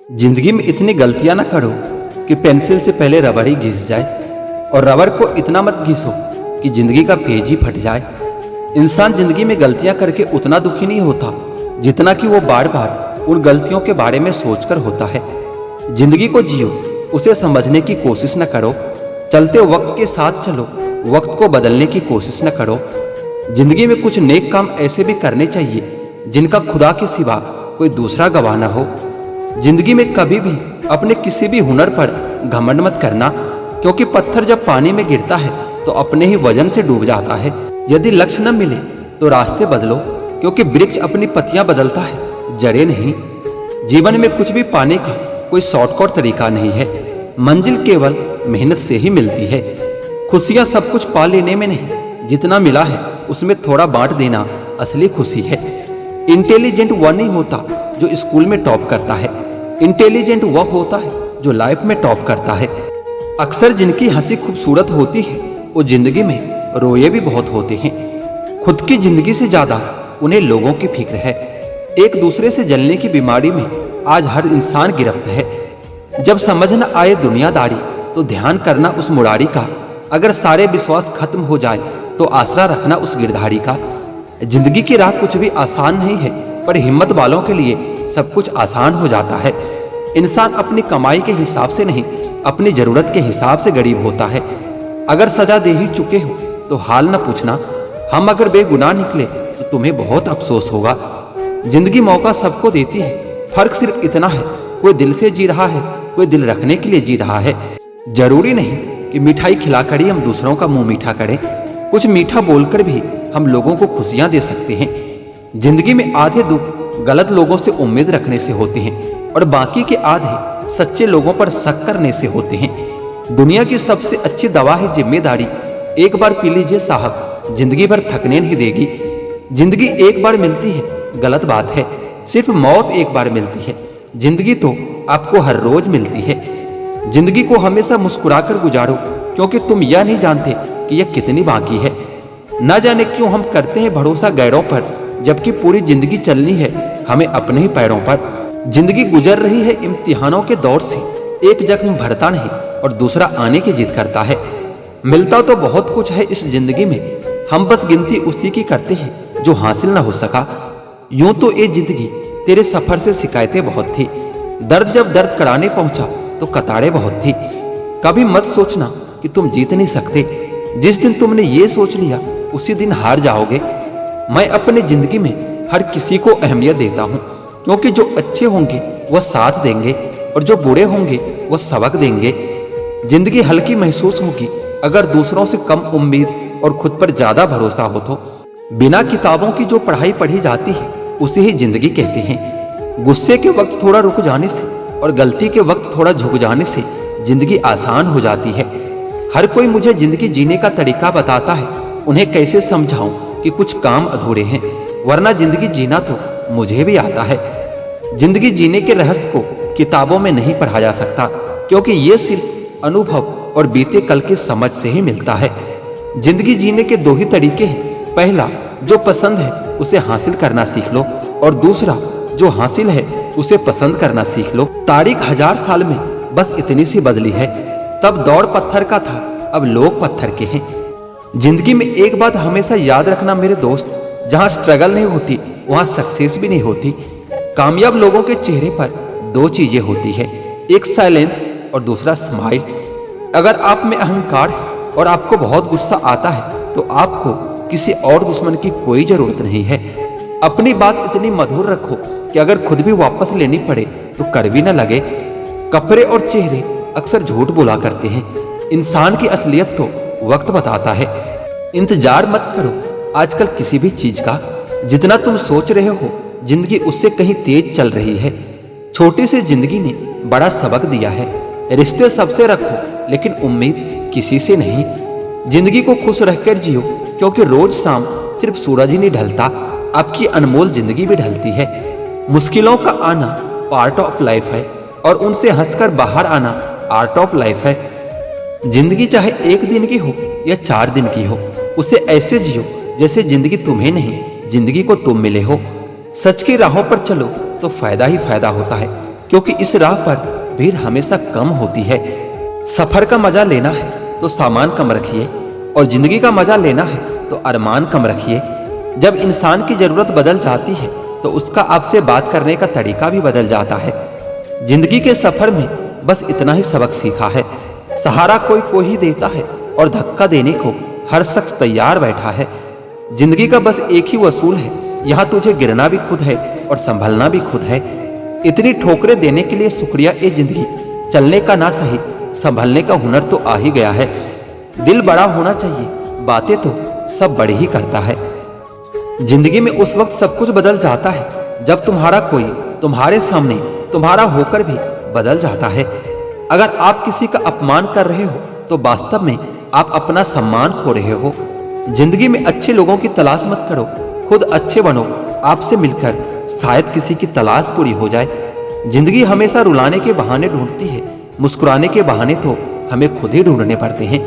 जिंदगी में इतनी गलतियां ना करो कि पेंसिल से पहले रबड़ ही घिस जाए, और रबड़ को इतना मत घिसो कि जिंदगी का पेज ही फट जाए। इंसान जिंदगी में गलतियां करके उतना दुखी नहीं होता जितना कि वो बार बार उन गलतियों के बारे में सोचकर होता है। जिंदगी को जियो, उसे समझने की कोशिश न करो। चलते वक्त के साथ चलो, वक्त को बदलने की कोशिश न करो। जिंदगी में कुछ नेक काम ऐसे भी करने चाहिए जिनका खुदा के सिवा कोई दूसरा गवाह न हो। जिंदगी में कभी भी अपने किसी भी हुनर पर घमंड मत करना, क्योंकि पत्थर जब पानी में गिरता है तो अपने ही वजन से डूब जाता है। यदि लक्ष्य न मिले तो रास्ते बदलो, क्योंकि वृक्ष अपनी पत्तियां बदलता है, जड़ें नहीं। जीवन में कुछ भी पाने का कोई शॉर्टकट तरीका नहीं है। मंजिल केवल मेहनत से ही मिलती है। खुशियां सब कुछ पा लेने में नहीं, जितना मिला है उसमें थोड़ा बांट देना असली खुशी है। इंटेलिजेंट वह नहीं होता जो स्कूल में टॉप करता है, इंटेलिजेंट वह होता है जो लाइफ में टॉप करता है। अक्सर जिनकी हंसी खूबसूरत होती है वो जिंदगी में रोए भी बहुत होते हैं। खुद की जिंदगी से ज्यादा उन्हें लोगों की फिक्र है। एक दूसरे से जलने की बीमारी में आज हर इंसान गिरफ्त है। जब समझ न आए दुनियादारी तो ध्यान करना उस मुरारी का। अगर सारे विश्वास खत्म हो जाए तो आसरा रखना उस गिरधारी का। जिंदगी की राह कुछ भी आसान नहीं है, पर हिम्मत वालों के लिए सब कुछ आसान हो जाता है। इंसान अपनी कमाई के हिसाब से नहीं, अपनी जरूरत के हिसाब से गरीब होता है। अगर सजा दे ही चुके हो तो हाल न पूछना। हम अगर बेगुनाह निकले तो तुम्हें बहुत अफसोस होगा। जिंदगी मौका सबको देती है, फर्क सिर्फ इतना है कोई दिल से जी रहा है, कोई दिल रखने के लिए जी रहा है। जरूरी नहीं कि मिठाई खिलाकर ही हम दूसरों का मुंह मीठा करें। कुछ मीठा बोलकर भी हम लोगों को खुशियां दे सकते हैं। जिंदगी में आधे दुख गलत लोगों से उम्मीद रखने से होते हैं, और बाकी के आधे सच्चे लोगों पर शक करने से होते हैं। दुनिया की सबसे अच्छी दवा है जिम्मेदारी। एक बार पी लीजिए साहब, जिंदगी भर थकने नहीं देगी। जिंदगी एक बार मिलती है, गलत बात है। सिर्फ मौत एक बार मिलती है, जिंदगी तो आपको हर रोज मिलती है। जिंदगी को हमेशा मुस्कुराकर गुजारो, क्योंकि तुम यह नहीं जानते कि यह कितनी बाकी है। न जाने क्यों हम करते हैं भरोसा गैरों पर, जबकि पूरी जिंदगी चलनी है हमें अपने ही पैरों पर। जिंदगी गुजर रही है इम्तिहानों के दौर से। एक जख्म भरता नहीं और दूसरा आने की जिद करता है। मिलता तो बहुत कुछ है इस जिंदगी में, हम बस गिनती उसी की करते हैं जो हासिल ना हो सका। यूं तो ये जिंदगी तेरे सफर से शिकायतें बहुत थी। दर्द जब दर्द कराने पहुंचा तो कतारें बहुत थी। कभी मत सोचना कि तुम जीत नहीं सकते। जिस दिन तुमने ये सोच लिया उसी दिन हार जाओगे। मैं अपनी जिंदगी में हर किसी को अहमियत देता हूँ, क्योंकि जो अच्छे होंगे वह साथ देंगे और जो बुरे होंगे वह सबक देंगे। जिंदगी हल्की महसूस होगी अगर दूसरों से कम उम्मीद और खुद पर ज्यादा भरोसा हो तो। बिना किताबों की जो पढ़ाई पढ़ी जाती है उसे ही जिंदगी कहते हैं। गुस्से के वक्त थोड़ा रुक जाने से और गलती के वक्त थोड़ा झुक जाने से जिंदगी आसान हो जाती है। हर कोई मुझे जिंदगी जीने का तरीका बताता है, उन्हें कैसे समझाऊं कि कुछ काम अधूरे हैं, वरना जिंदगी जीना तो मुझे भी आता है। जिंदगी जीने के रहस्य को किताबों में नहीं पढ़ा जा सकता, क्योंकि ये सिर्फ अनुभव और बीते कल की समझ से ही मिलता है। जिंदगी जीने के दो ही तरीके हैं। पहला, जो पसंद है उसे हासिल करना सीख लो, और दूसरा, जो हासिल है उसे पसंद करना सीख लो। तारीख 1000 साल में बस इतनी सी बदली है। तब दौड़ पत्थर का था, अब लोग पत्थर के हैं। जिंदगी में एक बात हमेशा याद रखना मेरे दोस्त, जहां स्ट्रगल नहीं होती वहां सक्सेस भी नहीं होती। कामयाब लोगों के चेहरे पर दो चीजें होती है, एक साइलेंस और दूसरा स्माइल। अगर आप में अहंकार है और आपको बहुत गुस्सा आता है तो आपको किसी और दुश्मन की कोई जरूरत नहीं है। अपनी बात इतनी मधुर रखो कि अगर खुद भी वापस लेनी पड़े तो कड़वी न लगे। कपड़े और चेहरे अक्सर झूठ बोला करते हैं, इंसान की असलियत तो वक्त बताता है। इंतजार मत करो आजकल किसी भी चीज का। जितना तुम सोच रहे हो जिंदगी उससे कहीं तेज चल रही है। छोटी सी जिंदगी ने बड़ा सबक दिया है। रिश्ते सबसे रखो लेकिन उम्मीद किसी से नहीं। जिंदगी को खुश रहकर जियो, क्योंकि रोज शाम सिर्फ सूरज ही नहीं ढलता, आपकी अनमोल जिंदगी भी ढलती है। मुश्किलों का आना पार्ट ऑफ लाइफ है, और उनसे हंसकर बाहर आना आर्ट ऑफ लाइफ है। जिंदगी चाहे एक दिन की हो या 4 दिन की हो, उसे ऐसे जियो जैसे जिंदगी तुम्हें नहीं, जिंदगी को तुम मिले हो। सच की राहों पर चलो तो फायदा ही फायदा होता है। क्योंकि इस राह पर भीड़ हमेशा कम होती है। सफर का मजा लेना है तो सामान कम रखिए, और जिंदगी का मजा लेना है तो अरमान कम रखिए। जब इंसान की जरूरत बदल जाती है तो उसका आपसे बात करने का तरीका भी बदल जाता है। जिंदगी के सफर में बस इतना ही सबक सीखा है, सहारा कोई को ही देता है और धक्का देने को हर शख्स तैयार बैठा है। जिंदगी का बस एक ही वसूल है, यहाँ तुझे गिरना भी खुद है और संभलना भी खुद है। इतनी ठोकरें देने के लिए शुक्रिया ए जिंदगी, चलने का ना सही संभलने का हुनर तो आ ही गया है। दिल बड़ा होना चाहिए, बातें तो सब बड़े ही करता है। जिंदगी में उस वक्त सब कुछ बदल जाता है जब तुम्हारा कोई तुम्हारे सामने तुम्हारा होकर भी बदल जाता है। अगर आप किसी का अपमान कर रहे हो तो वास्तव में आप अपना सम्मान खो रहे हो। जिंदगी में अच्छे लोगों की तलाश मत करो, खुद अच्छे बनो। आपसे मिलकर शायद किसी की तलाश पूरी हो जाए। जिंदगी हमेशा रुलाने के बहाने ढूंढती है, मुस्कुराने के बहाने तो हमें खुद ही ढूंढने पड़ते हैं।